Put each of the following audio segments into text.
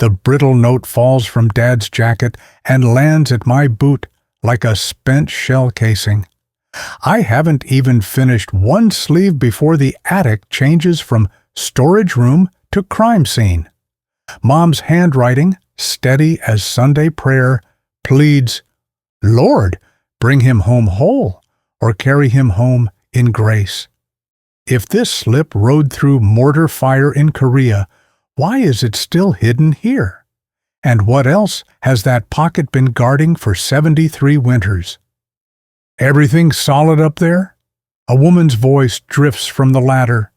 The brittle note falls from Dad's jacket and lands at my boot like a spent shell casing. I haven't even finished one sleeve before the attic changes from storage room to crime scene. Mom's handwriting, steady as Sunday prayer, pleads, "Lord, bring him home whole, or carry him home in grace." If this slip rode through mortar fire in Korea, why is it still hidden here? And what else has that pocket been guarding for 73 winters? "Everything solid up there?" A woman's voice drifts from the ladder.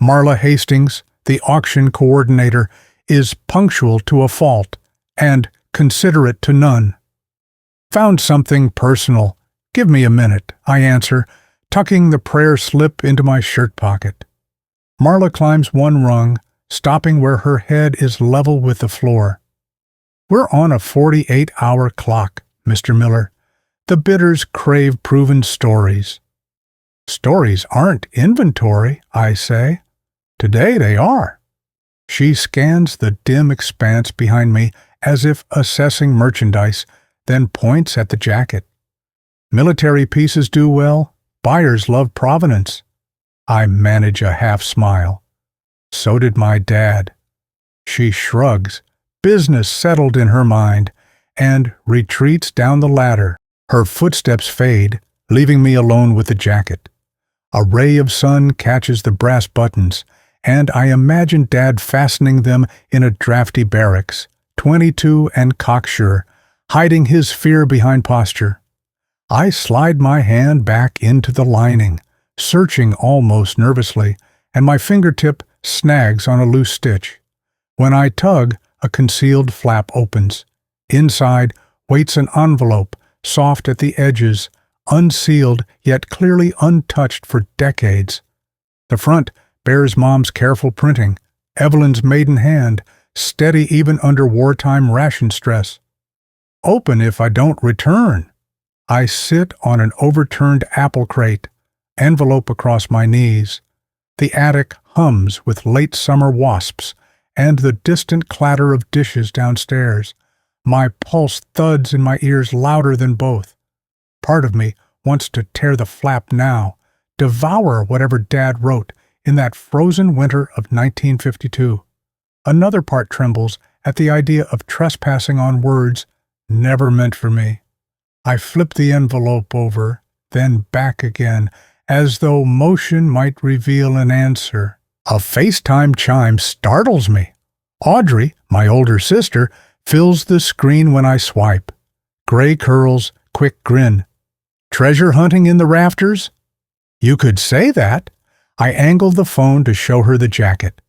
Marla Hastings, the auction coordinator, is punctual to a fault and considerate to none. "Found something personal. Give me a minute," I answer, tucking the prayer slip into my shirt pocket. Marla climbs one rung, stopping where her head is level with the floor. "We're on a 48-hour clock, Mr. Miller. The bidders crave proven stories." "Stories aren't inventory," I say. "Today they are." She scans the dim expanse behind me as if assessing merchandise, then points at the jacket. "Military pieces do well. Buyers love provenance." I manage a half-smile. "So did my dad." She shrugs, business settled in her mind, and retreats down the ladder. Her footsteps fade, leaving me alone with the jacket. A ray of sun catches the brass buttons, and I imagine Dad fastening them in a drafty barracks, 22 and cocksure, hiding his fear behind posture. I slide my hand back into the lining, searching almost nervously, and my fingertip snags on a loose stitch. When I tug, a concealed flap opens. Inside waits an envelope, soft at the edges, unsealed yet clearly untouched for decades. The front bears Mom's careful printing, Evelyn's maiden hand, steady even under wartime ration stress. "Open if I don't return." I sit on an overturned apple crate, envelope across my knees. The attic hums with late summer wasps and the distant clatter of dishes downstairs. My pulse thuds in my ears louder than both. Part of me wants to tear the flap now, devour whatever Dad wrote in that frozen winter of 1952. Another part trembles at the idea of trespassing on words never meant for me. I flip the envelope over, then back again, as though motion might reveal an answer. A FaceTime chime startles me. Audrey, my older sister, fills the screen when I swipe. Gray curls, quick grin. "Treasure hunting in the rafters?" "You could say that." I angle the phone to show her the jacket.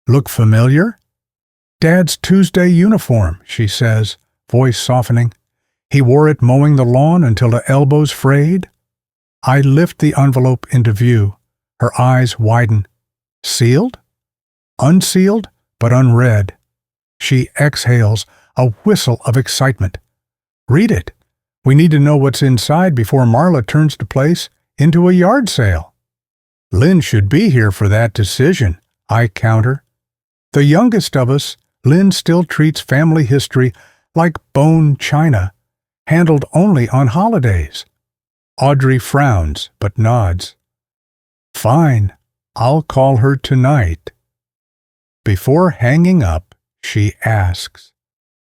"Look familiar?" "Dad's Tuesday uniform," she says, voice softening. "He wore it mowing the lawn until the elbows frayed." I lift the envelope into view. Her eyes widen. "Sealed?" "Unsealed, but unread." She exhales, a whistle of excitement. "Read it. We need to know what's inside before Marla turns the place into a yard sale." "Lynn should be here for that decision," I counter. "The youngest of us, Lynn still treats family history like bone china, handled only on holidays." Audrey frowns, but nods. "Fine, I'll call her tonight." Before hanging up, she asks,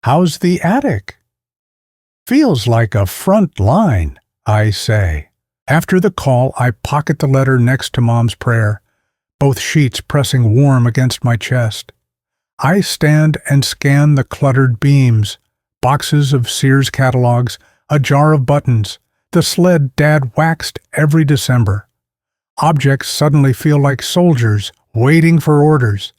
"How's the attic?" "Feels like a front line," I say. After the call, I pocket the letter next to Mom's prayer, both sheets pressing warm against my chest. I stand and scan the cluttered beams, boxes of Sears catalogs, a jar of buttons, the sled Dad waxed every December. Objects suddenly feel like soldiers waiting for orders.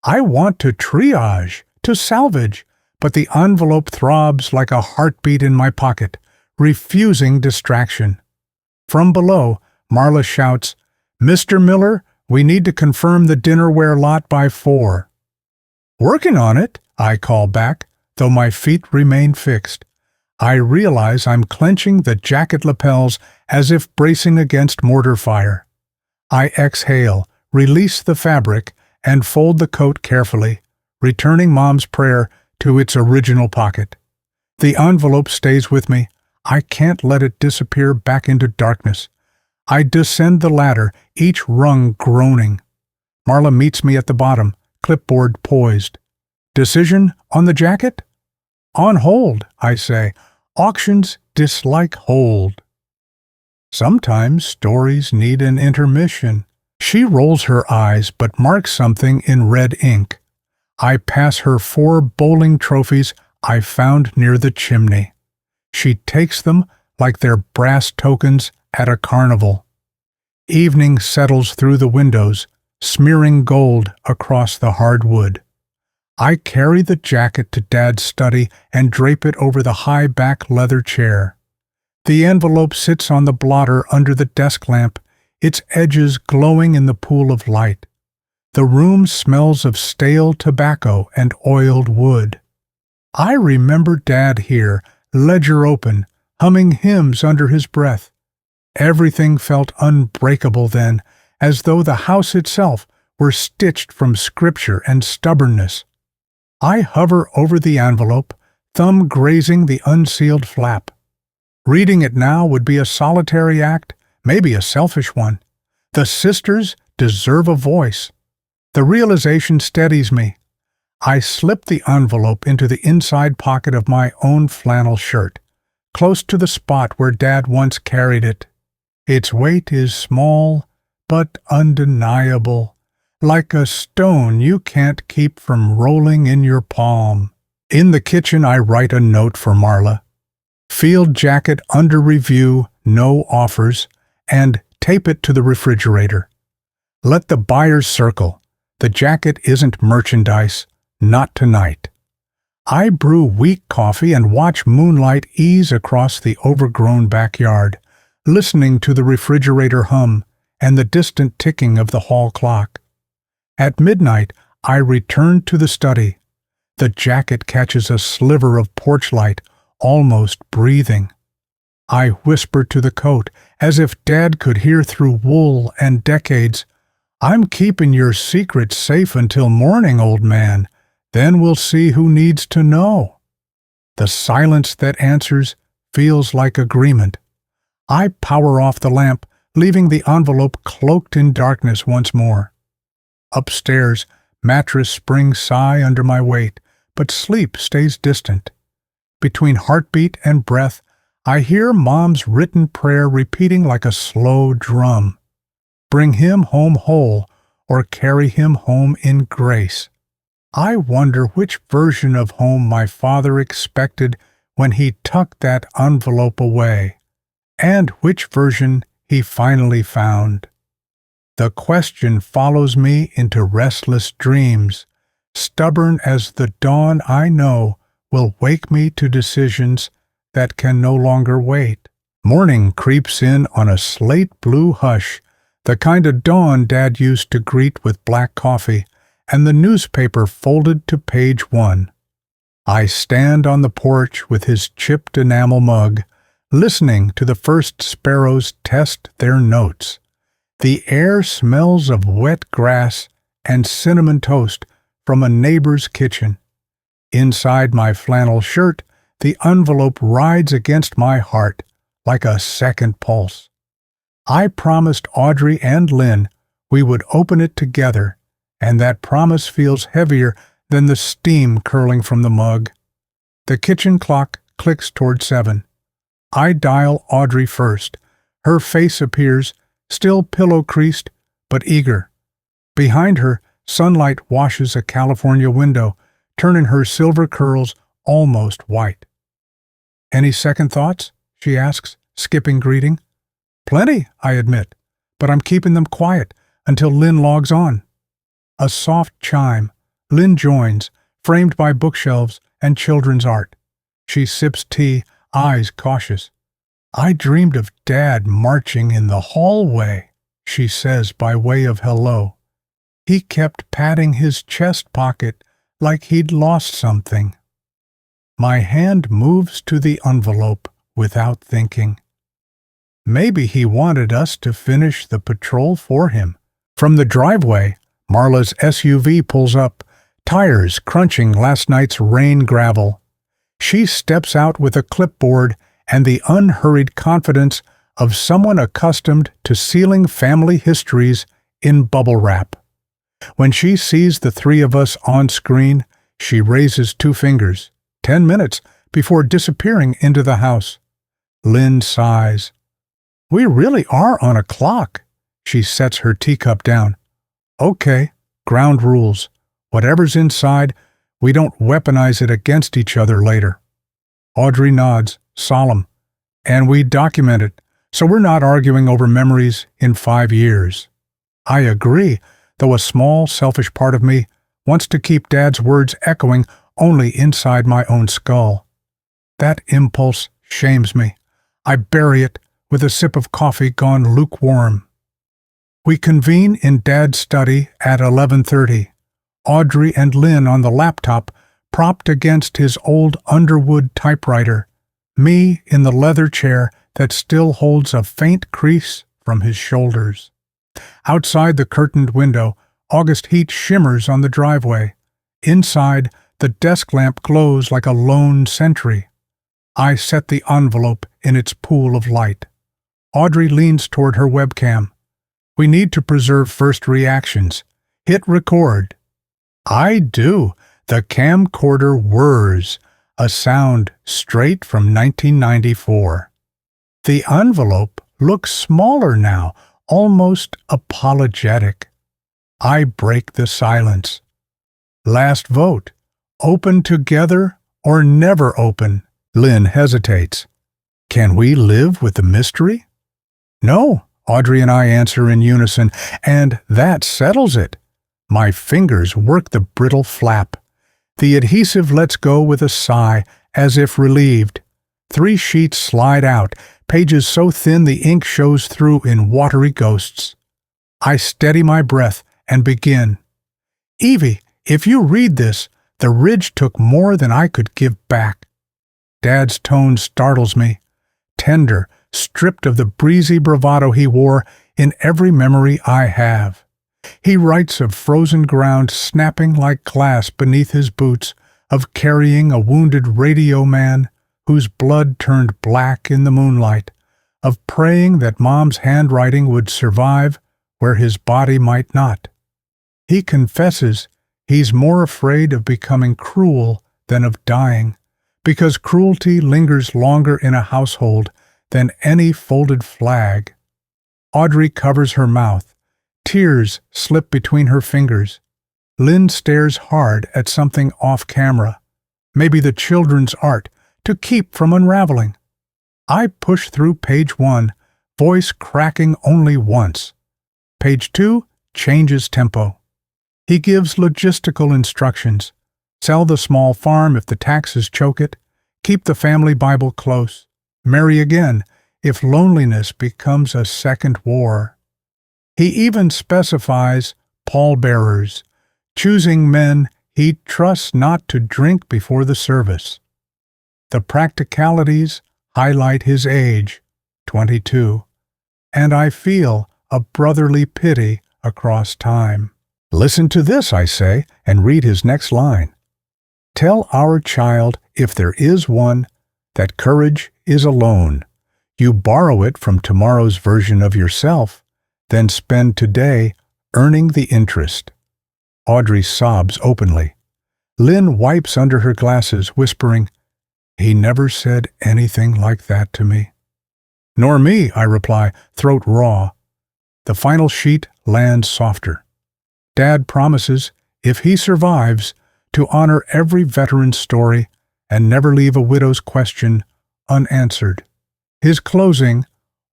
I want to triage, to salvage, but the envelope throbs like a heartbeat in my pocket, refusing distraction. From below, Marla shouts, "Mr. Miller, we need to confirm the dinnerware lot by 4. "Working on it," I call back, though my feet remain fixed. I realize I'm clenching the jacket lapels as if bracing against mortar fire. I exhale, release the fabric, and fold the coat carefully, returning Mom's prayer to its original pocket. The envelope stays with me. I can't let it disappear back into darkness. I descend the ladder, each rung groaning. Marla meets me at the bottom, clipboard poised. Decision on the jacket? On hold, I say. Auctions dislike hold. Sometimes stories need an intermission. She rolls her eyes but marks something in red ink. I pass her 4 bowling trophies I found near the chimney. She takes them like they're brass tokens at a carnival. Evening settles through the windows, smearing gold across the hard wood. I carry the jacket to Dad's study and drape it over the high-back leather chair. The envelope sits on the blotter under the desk lamp, its edges glowing in the pool of light. The room smells of stale tobacco and oiled wood. I remember Dad here, ledger open, humming hymns under his breath. Everything felt unbreakable then, as though the house itself were stitched from scripture and stubbornness. I hover over the envelope, thumb grazing the unsealed flap. Reading it now would be a solitary act, maybe a selfish one. The sisters deserve a voice. The realization steadies me. I slip the envelope into the inside pocket of my own flannel shirt, close to the spot where Dad once carried it. Its weight is small, but undeniable. Like a stone you can't keep from rolling in your palm. In the kitchen I write a note for Marla. Field jacket under review, no offers, and tape it to the refrigerator. Let the buyers circle. The jacket isn't merchandise, not tonight. I brew weak coffee and watch moonlight ease across the overgrown backyard, listening to the refrigerator hum and the distant ticking of the hall clock. At midnight, I return to the study. The jacket catches a sliver of porch light, almost breathing. I whisper to the coat, as if Dad could hear through wool and decades, "I'm keeping your secret safe until morning, old man. Then we'll see who needs to know." The silence that answers feels like agreement. I power off the lamp, leaving the envelope cloaked in darkness once more. Upstairs, mattress springs sigh under my weight, but sleep stays distant. Between heartbeat and breath, I hear Mom's written prayer repeating like a slow drum. Bring him home whole, or carry him home in grace. I wonder which version of home my father expected when he tucked that envelope away, and which version he finally found. The question follows me into restless dreams, stubborn as the dawn I know will wake me to decisions that can no longer wait. Morning creeps in on a slate-blue hush, the kind of dawn Dad used to greet with black coffee, and the newspaper folded to page 1. I stand on the porch with his chipped enamel mug, listening to the first sparrows test their notes. The air smells of wet grass and cinnamon toast from a neighbor's kitchen. Inside my flannel shirt, the envelope rides against my heart like a second pulse. I promised Audrey and Lynn we would open it together, and that promise feels heavier than the steam curling from the mug. The kitchen clock clicks toward 7. I dial Audrey first. Her face appears, still pillow-creased, but eager. Behind her, sunlight washes a California window, turning her silver curls almost white. "Any second thoughts?" she asks, skipping greeting. "Plenty," I admit, "but I'm keeping them quiet until Lynn logs on." A soft chime. Lynn joins, framed by bookshelves and children's art. She sips tea, eyes cautious. "I dreamed of Dad marching in the hallway," she says by way of hello. "He kept patting his chest pocket like he'd lost something." My hand moves to the envelope without thinking. Maybe he wanted us to finish the patrol for him. From the driveway, Marla's SUV pulls up, tires crunching last night's rain gravel. She steps out with a clipboard and the unhurried confidence of someone accustomed to sealing family histories in bubble wrap. When she sees the three of us on screen, she raises 2 fingers, 10 minutes before disappearing into the house. Lynn sighs. "We really are on a clock." She sets her teacup down. "Okay, ground rules. Whatever's inside, we don't weaponize it against each other later." Audrey nods, solemn. "And we document it, so we're not arguing over memories in 5 years." I agree, though a small, selfish part of me wants to keep Dad's words echoing only inside my own skull. That impulse shames me. I bury it with a sip of coffee gone lukewarm. We convene in Dad's study at 11:30. Audrey and Lynn on the laptop propped against his old Underwood typewriter, me in the leather chair that still holds a faint crease from his shoulders. Outside the curtained window, August heat shimmers on the driveway. Inside, the desk lamp glows like a lone sentry. I set the envelope in its pool of light. Audrey leans toward her webcam. We need to preserve first reactions. Hit record. I do. The camcorder whirs, a sound straight from 1994. The envelope looks smaller now, almost apologetic. I break the silence. Last vote. Open together or never open? Lynn hesitates. Can we live with the mystery? No, Audrey and I answer in unison, and that settles it. My fingers work the brittle flap. The adhesive lets go with a sigh, as if relieved. 3 sheets slide out, pages so thin the ink shows through in watery ghosts. I steady my breath and begin. Evie, if you read this, the ridge took more than I could give back. Dad's tone startles me. Tender, stripped of the breezy bravado he wore in every memory I have. He writes of frozen ground snapping like glass beneath his boots, of carrying a wounded radio man whose blood turned black in the moonlight, of praying that Mom's handwriting would survive where his body might not. He confesses he's more afraid of becoming cruel than of dying, because cruelty lingers longer in a household than any folded flag. Audrey covers her mouth. Tears slip between her fingers. Lynn stares hard at something off camera, maybe the children's art, to keep from unraveling. I push through page 1, voice cracking only once. Page 2 changes tempo. He gives logistical instructions. Sell the small farm if the taxes choke it. Keep the family Bible close. Marry again if loneliness becomes a second war. He even specifies pallbearers, choosing men he trusts not to drink before the service. The practicalities highlight his age, 22, and I feel a brotherly pity across time. Listen to this, I say, and read his next line. Tell our child, if there is one, that courage is a loan. You borrow it from tomorrow's version of yourself, then spend today earning the interest. Audrey sobs openly. Lynn wipes under her glasses, whispering, He never said anything like that to me. Nor me, I reply, throat raw. The final sheet lands softer. Dad promises, if he survives, to honor every veteran's story and never leave a widow's question unanswered. His closing,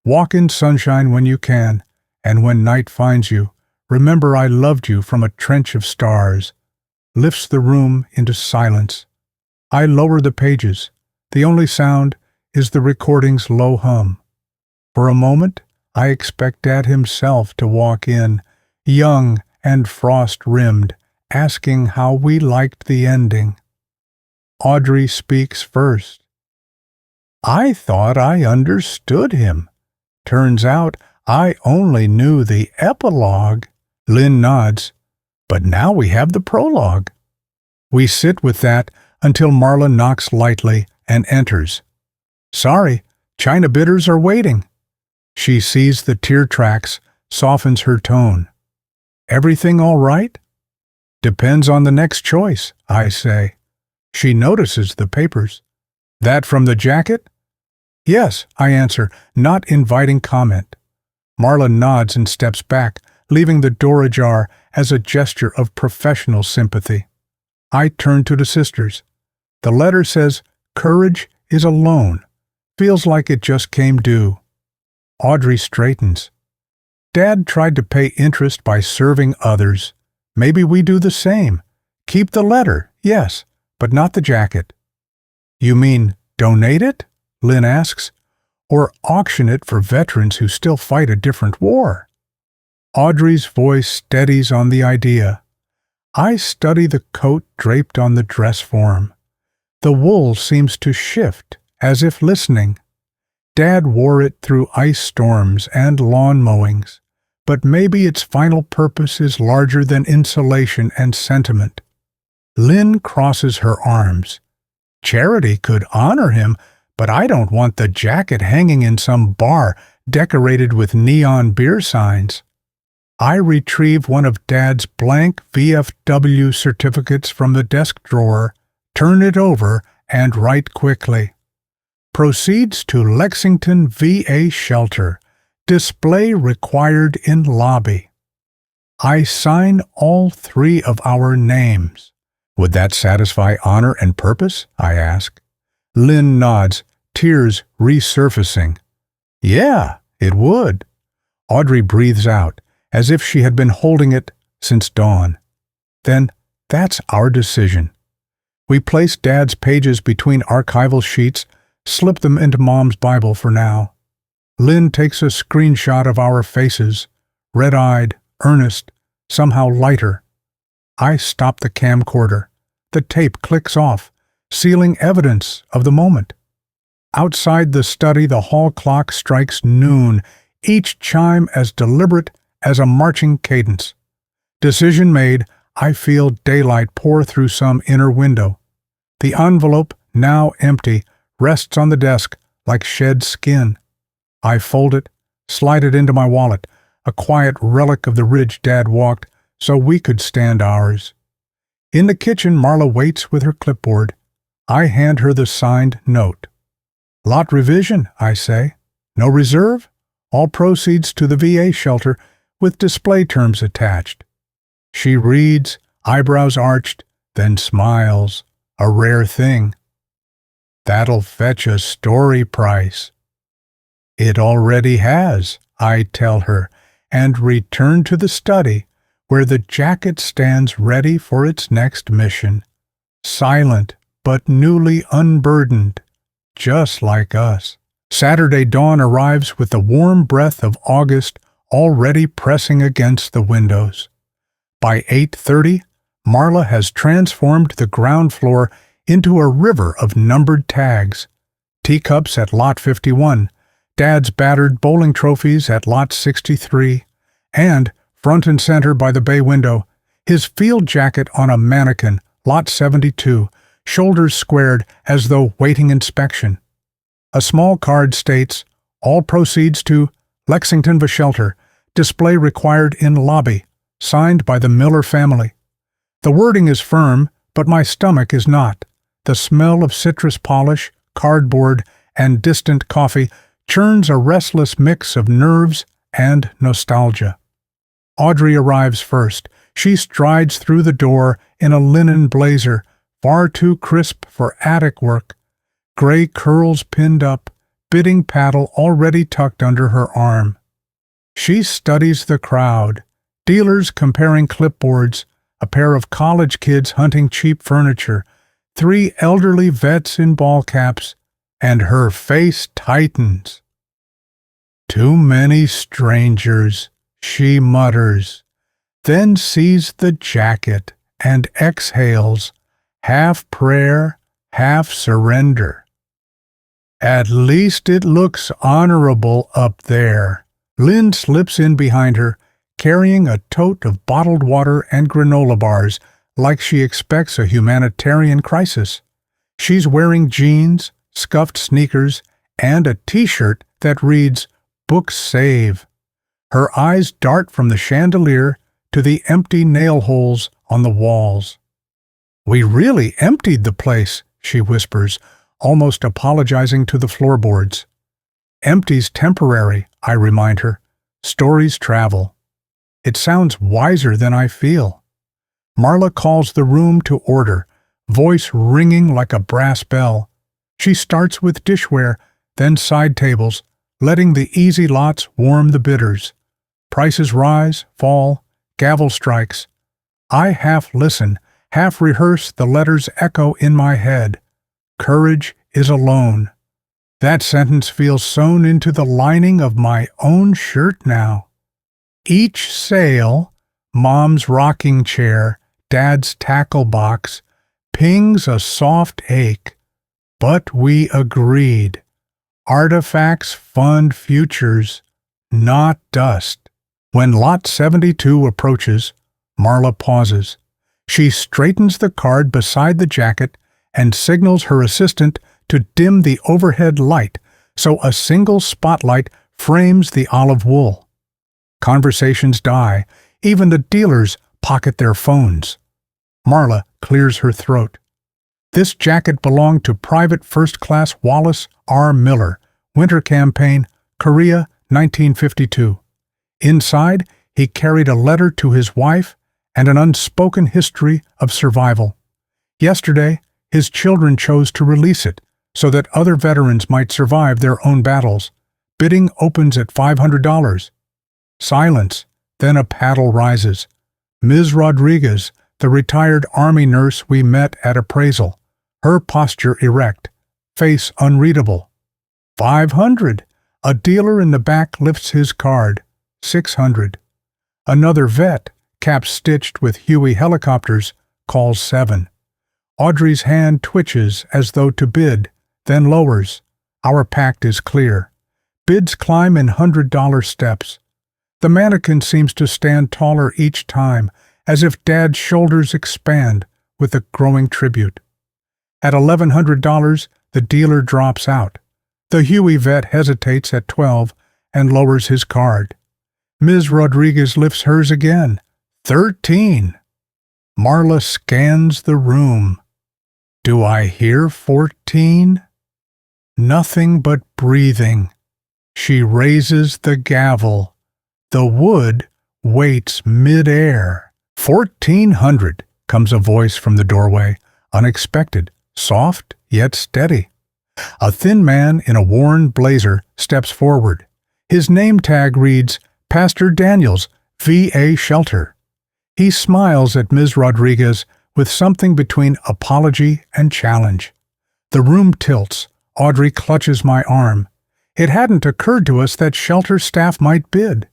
walk in sunshine when you can, and when night finds you, remember I loved you from a trench of stars, lifts the room into silence. I lower the pages. The only sound is the recording's low hum. For a moment, I expect Dad himself to walk in, young and frost-rimmed, asking how we liked the ending. Audrey speaks first. I thought I understood him. Turns out I only knew the epilogue. Lynn nods. But now we have the prologue. We sit with that until Marla knocks lightly and enters. "Sorry, China bidders are waiting." She sees the tear tracks, softens her tone. "Everything all right?" "Depends on the next choice," I say. She notices the papers. "That from the jacket?" "Yes," I answer, not inviting comment. Marla nods and steps back, leaving the door ajar as a gesture of professional sympathy. I turn to the sisters. The letter says, "Courage is a loan." Feels like it just came due. Audrey straightens. "Dad tried to pay interest by serving others. Maybe we do the same. Keep the letter, yes, but not the jacket." "You mean donate it?" Lynn asks. "Or auction it for veterans who still fight a different war?" Audrey's voice steadies on the idea. I study the coat draped on the dress form. The wool seems to shift, as if listening. Dad wore it through ice storms and lawn mowings, but maybe its final purpose is larger than insulation and sentiment. Lynn crosses her arms. Charity could honor him, but I don't want the jacket hanging in some bar decorated with neon beer signs. I retrieve one of Dad's blank VFW certificates from the desk drawer, turn it over, and write quickly. "Proceeds to Lexington VA Shelter. Display required in lobby." I sign all 3 of our names. "Would that satisfy honor and purpose?" I ask. Lynn nods, tears resurfacing. "Yeah, it would." Audrey breathes out, as if she had been holding it since dawn. "Then that's our decision." We place Dad's pages between archival sheets, slip them into Mom's Bible for now. Lynn takes a screenshot of our faces, red-eyed, earnest, somehow lighter. I stop the camcorder. The tape clicks off, sealing evidence of the moment. Outside the study, the hall clock strikes noon, each chime as deliberate as a marching cadence. Decision made, I feel daylight pour through some inner window. The envelope, now empty, rests on the desk like shed skin. I fold it, slide it into my wallet, a quiet relic of the ridge Dad walked so we could stand ours. In the kitchen, Marla waits with her clipboard. I hand her the signed note. "Lot revision," I say. "No reserve? All proceeds to the VA shelter, with display terms attached." She reads, eyebrows arched, then smiles. A rare thing. "That'll fetch a story price." "It already has," I tell her, and return to the study, where the jacket stands ready for its next mission. Silent, but newly unburdened, just like us. Saturday dawn arrives with the warm breath of August already pressing against the windows. By 8:30, Marla has transformed the ground floor into a river of numbered tags. Teacups at Lot 51, Dad's battered bowling trophies at Lot 63, and, front and center by the bay window, his field jacket on a mannequin, Lot 72, shoulders squared as though waiting inspection. A small card states, "All proceeds to Lexington VA Shelter. Display required in lobby. Signed by the Miller family." The wording is firm, but my stomach is not. The smell of citrus polish, cardboard, and distant coffee churns a restless mix of nerves and nostalgia. Audrey arrives first. She strides through the door in a linen blazer, far too crisp for attic work. Gray curls pinned up, bidding paddle already tucked under her arm. She studies the crowd, dealers comparing clipboards, a pair of college kids hunting cheap furniture, 3 elderly vets in ball caps, and her face tightens. "Too many strangers," she mutters, then sees the jacket and exhales, half prayer, half surrender. "At least it looks honorable up there." Lynn slips in behind her, carrying a tote of bottled water and granola bars, like she expects a humanitarian crisis. She's wearing jeans, scuffed sneakers, and a t-shirt that reads, "Books Save." Her eyes dart from the chandelier to the empty nail holes on the walls. "We really emptied the place," she whispers, almost apologizing to the floorboards. "Empty's temporary," I remind her. "Stories travel." It sounds wiser than I feel. Marla calls the room to order, voice ringing like a brass bell. She starts with dishware, then side tables, letting the easy lots warm the bitters. Prices rise, fall, gavel strikes. I half listen, half rehearse the letters echo in my head. Courage is alone. That sentence feels sewn into the lining of my own shirt now. Each sale, Mom's rocking chair, Dad's tackle box, pings a soft ache. But we agreed. Artifacts fund futures, not dust. When Lot 72 approaches, Marla pauses. She straightens the card beside the jacket and signals her assistant to dim the overhead light so a single spotlight frames the olive wool. Conversations die. Even the dealers pocket their phones. Marla clears her throat. This jacket belonged to Private First Class Wallace R. Miller, Winter Campaign, Korea, 1952. Inside, he carried a letter to his wife and an unspoken history of survival. Yesterday, his children chose to release it so that other veterans might survive their own battles. Bidding opens at $500. Silence, then a paddle rises. Ms. Rodriguez, the retired Army nurse we met at appraisal, her posture erect, face unreadable. $500. A dealer in the back lifts his card. $600. Another vet, cap stitched with Huey helicopters, calls $7. Audrey's hand twitches as though to bid, then lowers. Our pact is clear. Bids climb in $100 steps. The mannequin seems to stand taller each time, as if Dad's shoulders expand with the growing tribute. At $1,100, the dealer drops out. The Huey vet hesitates at $12 and lowers his card. Ms. Rodriguez lifts hers again. $13. Marla scans the room. Do I hear 14? Nothing but breathing. She raises the gavel. The wood waits mid-air. $1,400, comes a voice from the doorway, unexpected, soft yet steady. A thin man in a worn blazer steps forward. His name tag reads, Pastor Daniels, VA Shelter. He smiles at Ms. Rodriguez with something between apology and challenge. The room tilts. Audrey clutches my arm. It hadn't occurred to us that shelter staff might bid.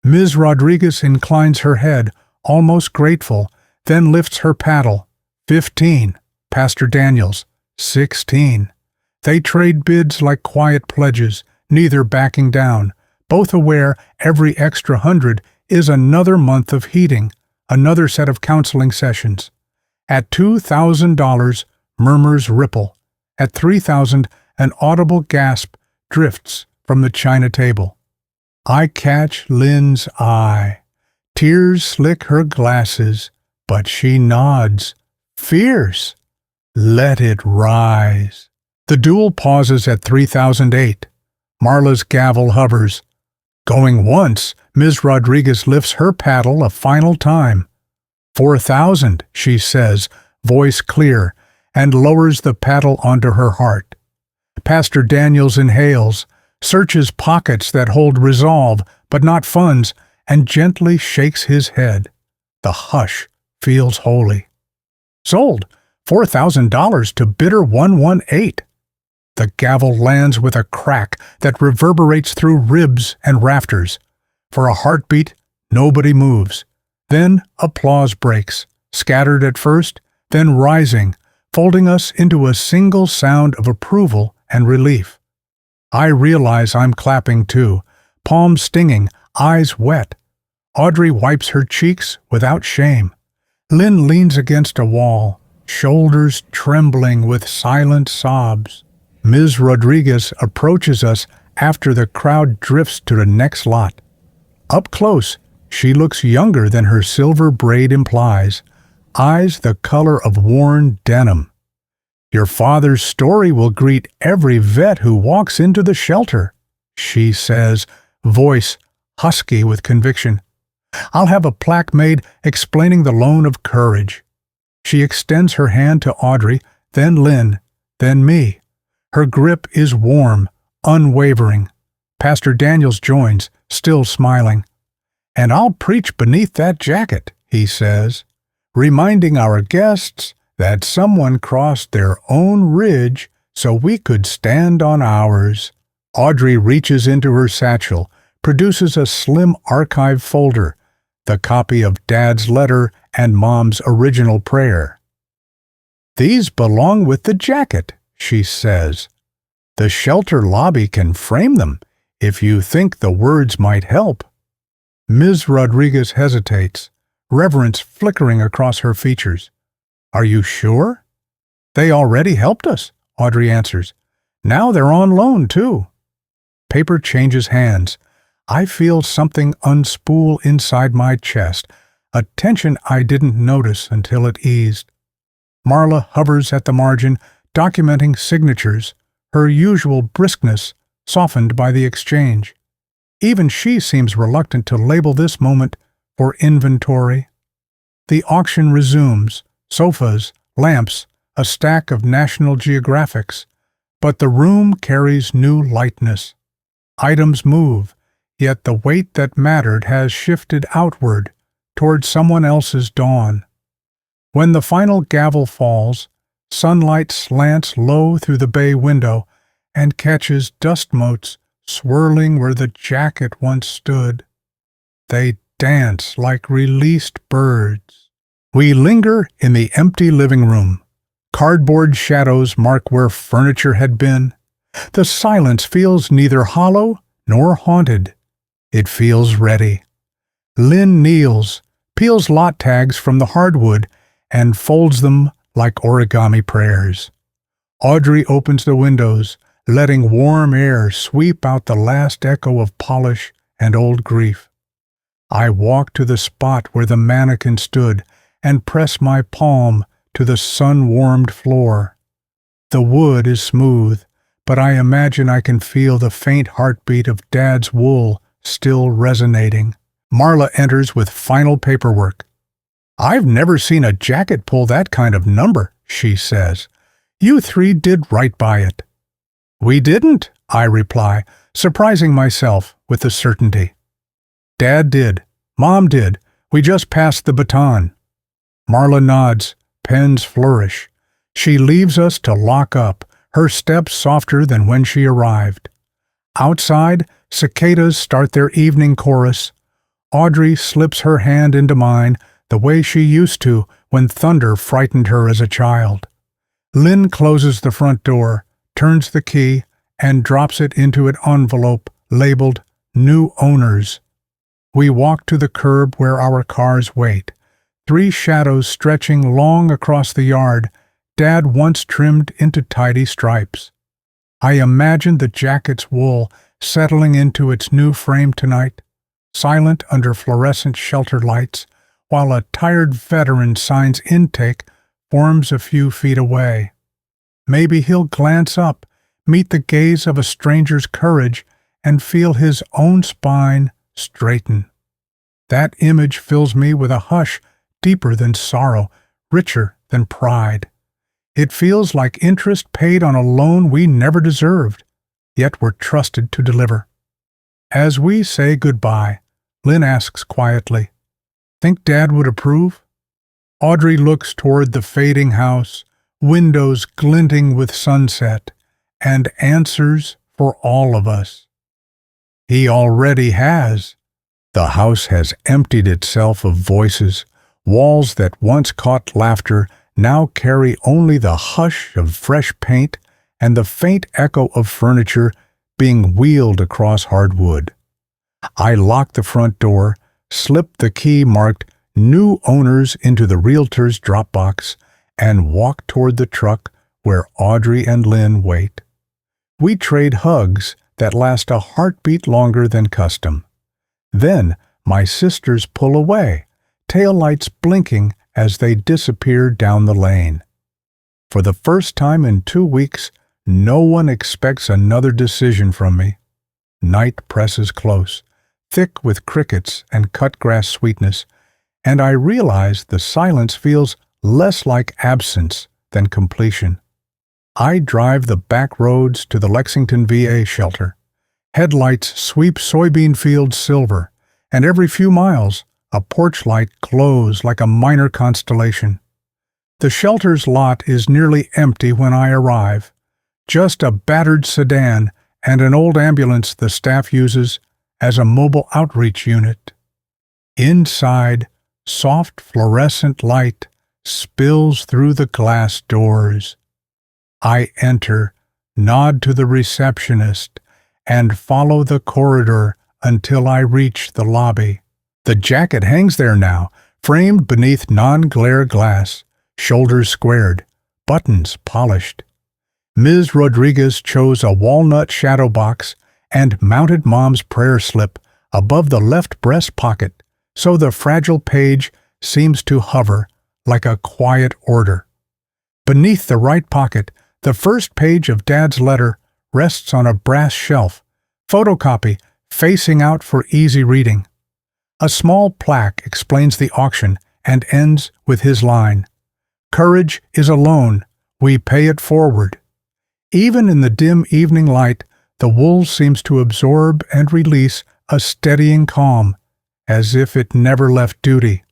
Ms. Rodriguez inclines her head, almost grateful, then lifts her paddle. 15. Pastor Daniels. 16. They trade bids like quiet pledges, neither backing down, both aware every extra 100 is another month of heating, another set of counseling sessions. At $2,000, murmurs ripple. At $3,000, an audible gasp drifts from the china table. I catch Lynn's eye. Tears slick her glasses, but she nods. Fierce. Let it rise. The duel pauses at 3008. Marla's gavel hovers. Going once, Ms. Rodriguez lifts her paddle a final time. 4,000, she says, voice clear, and lowers the paddle onto her heart. Pastor Daniels inhales, searches pockets that hold resolve but not funds, and gently shakes his head. The hush feels holy. Sold. $4,000 to bidder 118. The gavel lands with a crack that reverberates through ribs and rafters. For a heartbeat, nobody moves. Then applause breaks, scattered at first, then rising, folding us into a single sound of approval and relief. I realize I'm clapping too, palms stinging, eyes wet. Audrey wipes her cheeks without shame. Lynn leans against a wall, shoulders trembling with silent sobs. Ms. Rodriguez approaches us after the crowd drifts to the next lot. Up close, she looks younger than her silver braid implies, eyes the color of worn denim. "Your father's story will greet every vet who walks into the shelter," she says, voice husky with conviction. "I'll have a plaque made explaining the loan of courage." She extends her hand to Audrey, then Lynn, then me. Her grip is warm, unwavering. Pastor Daniels joins, still smiling. "And I'll preach beneath that jacket," he says, reminding our guests that someone crossed their own ridge so we could stand on ours. Audrey reaches into her satchel, produces a slim archive folder, the copy of Dad's letter and Mom's original prayer. "These belong with the jacket," she says. "The shelter lobby can frame them if you think the words might help." Ms. Rodriguez hesitates, reverence flickering across her features. "Are you sure?" "They already helped us," Audrey answers. "Now they're on loan, too." Paper changes hands. I feel something unspool inside my chest, a tension I didn't notice until it eased. Marla hovers at the margin, documenting signatures, her usual briskness softened by the exchange. Even she seems reluctant to label this moment for inventory. The auction resumes, sofas, lamps, a stack of National Geographics, but the room carries new lightness. Items move, yet the weight that mattered has shifted outward, toward someone else's dawn. When the final gavel falls, sunlight slants low through the bay window and catches dust motes swirling where the jacket once stood. They dance like released birds. We linger in the empty living room. Cardboard shadows mark where furniture had been. The silence feels neither hollow nor haunted. It feels ready. Lynn kneels, peels lot tags from the hardwood, and folds them like origami prayers. Audrey opens the windows, letting warm air sweep out the last echo of polish and old grief. I walk to the spot where the mannequin stood and press my palm to the sun-warmed floor. The wood is smooth, but I imagine I can feel the faint heartbeat of Dad's wool still resonating. Marla enters with final paperwork. "I've never seen a jacket pull that kind of number," she says. "You three did right by it." "We didn't," I reply, surprising myself with the certainty. "Dad did. Mom did. We just passed the baton." Marla nods, pens flourish. She leaves us to lock up, her steps softer than when she arrived. Outside, cicadas start their evening chorus. Audrey slips her hand into mine the way she used to when thunder frightened her as a child. Lynn closes the front door, turns the key, and drops it into an envelope labeled "New Owners." We walk to the curb where our cars wait, 3 shadows stretching long across the yard, Dad once trimmed into tidy stripes. I imagine the jacket's wool settling into its new frame tonight, silent under fluorescent shelter lights, while a tired veteran signs intake forms a few feet away. Maybe he'll glance up, meet the gaze of a stranger's courage, and feel his own spine straighten. That image fills me with a hush deeper than sorrow, richer than pride. It feels like interest paid on a loan we never deserved, yet were trusted to deliver. As we say goodbye, Lynn asks quietly, "Think Dad would approve?" Audrey looks toward the fading house, windows glinting with sunset, and answers for all of us. He already has. The house has emptied itself of voices. Walls that once caught laughter now carry only the hush of fresh paint and the faint echo of furniture being wheeled across hardwood. I lock the front door, slip the key marked new owners into the realtor's drop box, and walk toward the truck where Audrey and Lynn wait. We trade hugs that last a heartbeat longer than custom. Then my sisters pull away, taillights blinking as they disappear down the lane. For the first time in 2 weeks, no one expects another decision from me. Night presses close, thick with crickets and cut grass sweetness, and I realize the silence feels less like absence than completion. I drive the back roads to the Lexington VA shelter. Headlights sweep soybean fields silver, and every few miles, a porch light glows like a minor constellation. The shelter's lot is nearly empty when I arrive. Just a battered sedan and an old ambulance the staff uses as a mobile outreach unit. Inside, soft fluorescent light spills through the glass doors. I enter, nod to the receptionist, and follow the corridor until I reach the lobby. The jacket hangs there now, framed beneath non-glare glass, shoulders squared, buttons polished. Ms. Rodriguez chose a walnut shadow box and mounted Mom's prayer slip above the left breast pocket, so the fragile page seems to hover like a quiet order. Beneath the right pocket, the first page of Dad's letter rests on a brass shelf, photocopy facing out for easy reading. A small plaque explains the auction and ends with his line, "Courage is a loan, we pay it forward." Even in the dim evening light, the wool seems to absorb and release a steadying calm, as if it never left duty.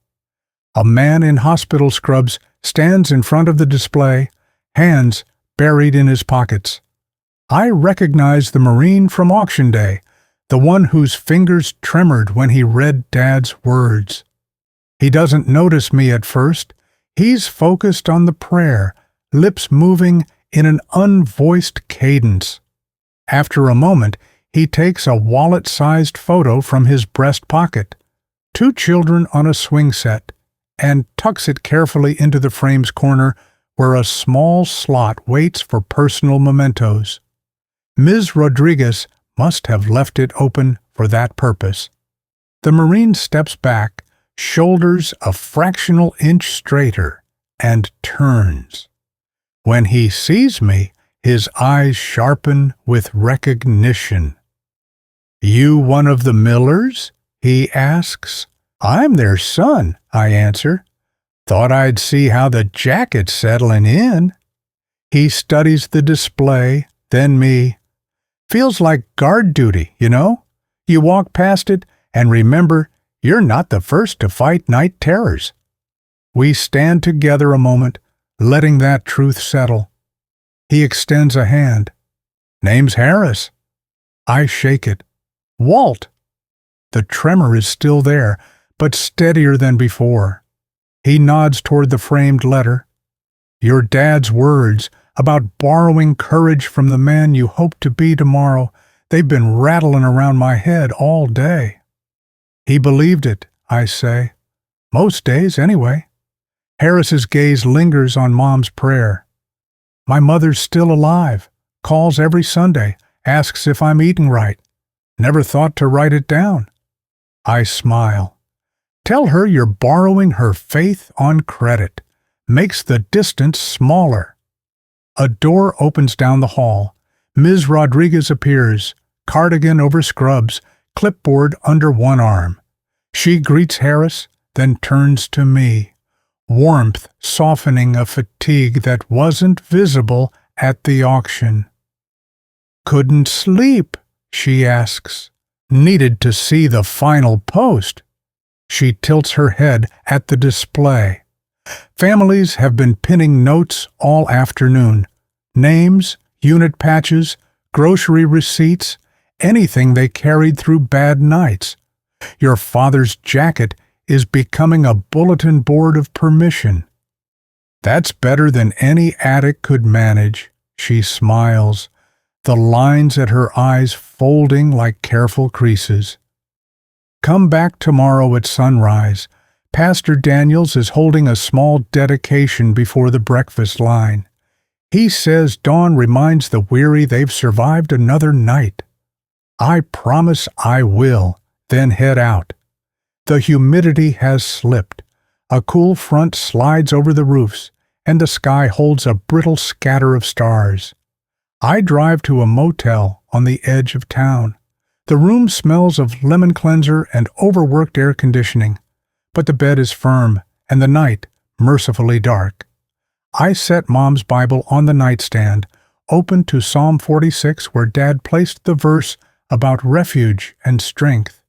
A man in hospital scrubs stands in front of the display, hands buried in his pockets. I recognize the Marine from auction day, the one whose fingers tremored when he read Dad's words. He doesn't notice me at first. He's focused on the prayer, lips moving in an unvoiced cadence. After a moment, he takes a wallet-sized photo from his breast pocket, 2 children on a swing set, and tucks it carefully into the frame's corner where a small slot waits for personal mementos. Ms. Rodriguez must have left it open for that purpose. The Marine steps back, shoulders a fractional inch straighter, and turns. When he sees me, his eyes sharpen with recognition. "You one of the Millers?" he asks. "I'm their son," I answer. "Thought I'd see how the jacket's settling in." He studies the display, then me. "Feels like guard duty, you know? You walk past it and remember you're not the first to fight night terrors." We stand together a moment, letting that truth settle. He extends a hand. "Name's Harris." I shake it. "Walt." The tremor is still there, but steadier than before. He nods toward the framed letter. "Your Dad's words about borrowing courage from the man you hope to be tomorrow, they've been rattling around my head all day." "He believed it," I say. "Most days, anyway." Harris's gaze lingers on Mom's prayer. "My mother's still alive, calls every Sunday, asks if I'm eating right. Never thought to write it down." I smile. "Tell her you're borrowing her faith on credit. Makes the distance smaller." A door opens down the hall. Ms. Rodriguez appears, cardigan over scrubs, clipboard under one arm. She greets Harris, then turns to me, warmth softening a fatigue that wasn't visible at the auction. "Couldn't sleep?" she asks. "Needed to see the final post." She tilts her head at the display. Families have been pinning notes all afternoon. Names, unit patches, grocery receipts, anything they carried through bad nights. Your father's jacket is becoming a bulletin board of permission. "That's better than any attic could manage," she smiles, the lines at her eyes folding like careful creases. "Come back tomorrow at sunrise. Pastor Daniels is holding a small dedication before the breakfast line. He says dawn reminds the weary they've survived another night. I promise I will, then head out. The humidity has slipped. A cool front slides over the roofs, and the sky holds a brittle scatter of stars. I drive to a motel on the edge of town. The room smells of lemon cleanser and overworked air conditioning, but the bed is firm and the night mercifully dark. I set Mom's Bible on the nightstand, open to Psalm 46, where Dad placed the verse about refuge and strength,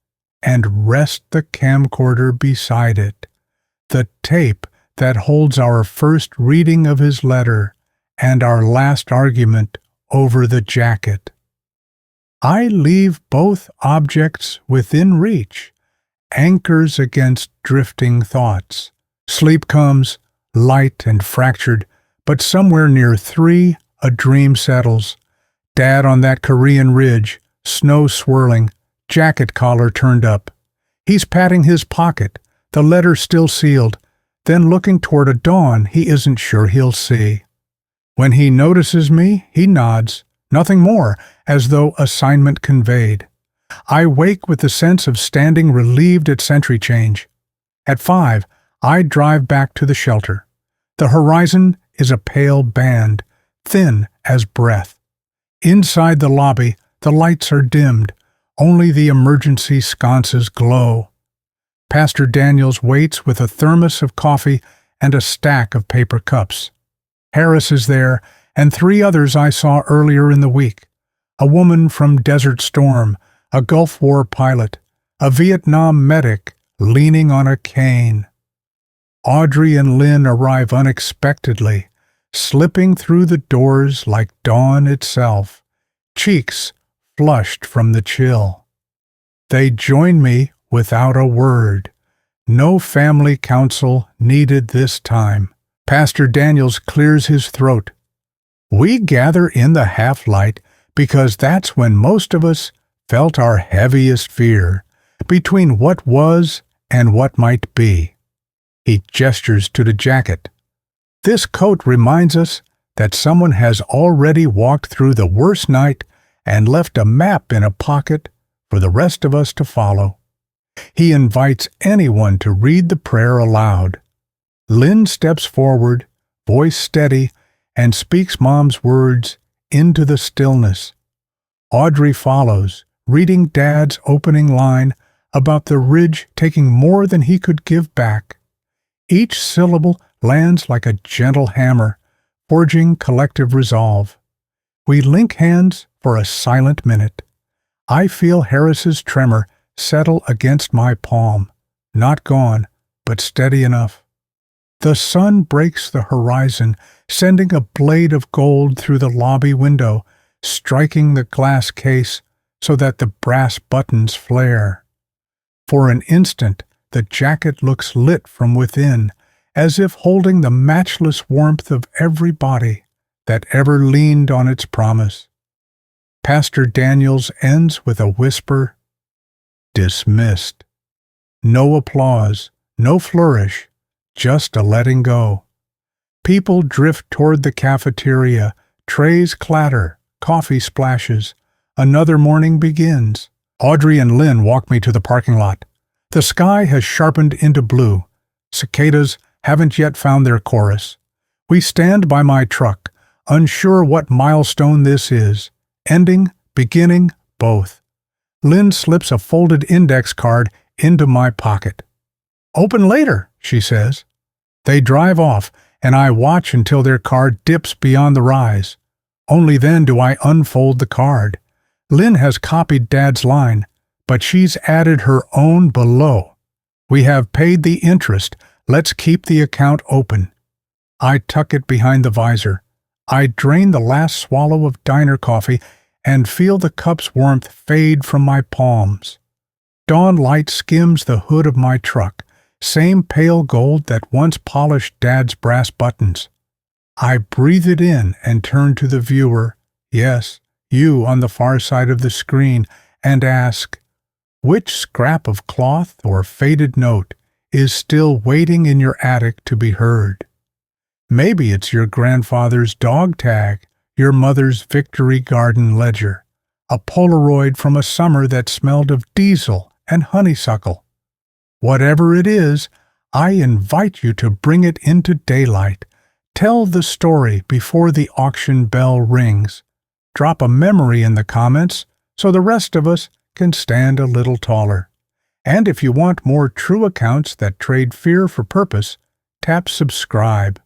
and rest the camcorder beside it, the tape that holds our first reading of his letter and our last argument over the jacket. I leave both objects within reach, anchors against drifting thoughts. Sleep comes, light and fractured, but somewhere near 3, a dream settles. Dad on that Korean ridge, snow swirling, jacket collar turned up. He's patting his pocket, the letter still sealed, then looking toward a dawn he isn't sure he'll see. When he notices me, he nods, nothing more, as though assignment conveyed. I wake with the sense of standing relieved at sentry change. At 5, I drive back to the shelter. The horizon is a pale band, thin as breath. Inside the lobby, the lights are dimmed. Only the emergency sconces glow. Pastor Daniels waits with a thermos of coffee and a stack of paper cups. Harris is there, and 3 others I saw earlier in the week. A woman from Desert Storm, a Gulf War pilot, a Vietnam medic leaning on a cane. Audrey and Lynn arrive unexpectedly, slipping through the doors like dawn itself, cheeks flushed from the chill. They join me without a word. No family council needed this time. Pastor Daniels clears his throat. We gather in the half-light because that's when most of us felt our heaviest fear, between what was and what might be. He gestures to the jacket. This coat reminds us that someone has already walked through the worst night and left a map in a pocket for the rest of us to follow. He invites anyone to read the prayer aloud. Lynn steps forward, voice steady, and speaks Mom's words into the stillness. Audrey follows, reading Dad's opening line about the ridge taking more than he could give back. Each syllable lands like a gentle hammer, forging collective resolve. We link hands for a silent minute. I feel Harris's tremor settle against my palm, not gone, but steady enough. The sun breaks the horizon, sending a blade of gold through the lobby window, striking the glass case so that the brass buttons flare. For an instant, the jacket looks lit from within, as if holding the matchless warmth of every body that ever leaned on its promise. Pastor Daniels ends with a whisper, dismissed. No applause, no flourish, just a letting go. People drift toward the cafeteria, trays clatter, coffee splashes. Another morning begins. Audrey and Lynn walk me to the parking lot. The sky has sharpened into blue. Cicadas haven't yet found their chorus. We stand by my truck, unsure what milestone this is. Ending, beginning, both. Lynn slips a folded index card into my pocket. Open later, she says. They drive off, and I watch until their car dips beyond the rise. Only then do I unfold the card. Lynn has copied Dad's line, but she's added her own below. We have paid the interest. Let's keep the account open. I tuck it behind the visor. I drain the last swallow of diner coffee and feel the cup's warmth fade from my palms. Dawn light skims the hood of my truck, same pale gold that once polished Dad's brass buttons. I breathe it in and turn to the viewer, yes, you on the far side of the screen, and ask, which scrap of cloth or faded note is still waiting in your attic to be heard. Maybe it's your grandfather's dog tag, your mother's Victory Garden ledger, a Polaroid from a summer that smelled of diesel and honeysuckle. Whatever it is, I invite you to bring it into daylight. Tell the story before the auction bell rings. Drop a memory in the comments so the rest of us can stand a little taller. And if you want more true accounts that trade fear for purpose, tap subscribe.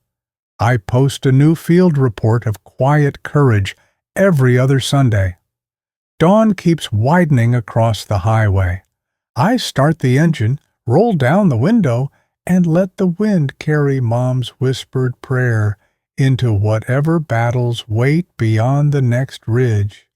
I post a new field report of quiet courage every other Sunday. Dawn keeps widening across the highway. I start the engine, roll down the window, and let the wind carry Mom's whispered prayer into whatever battles wait beyond the next ridge.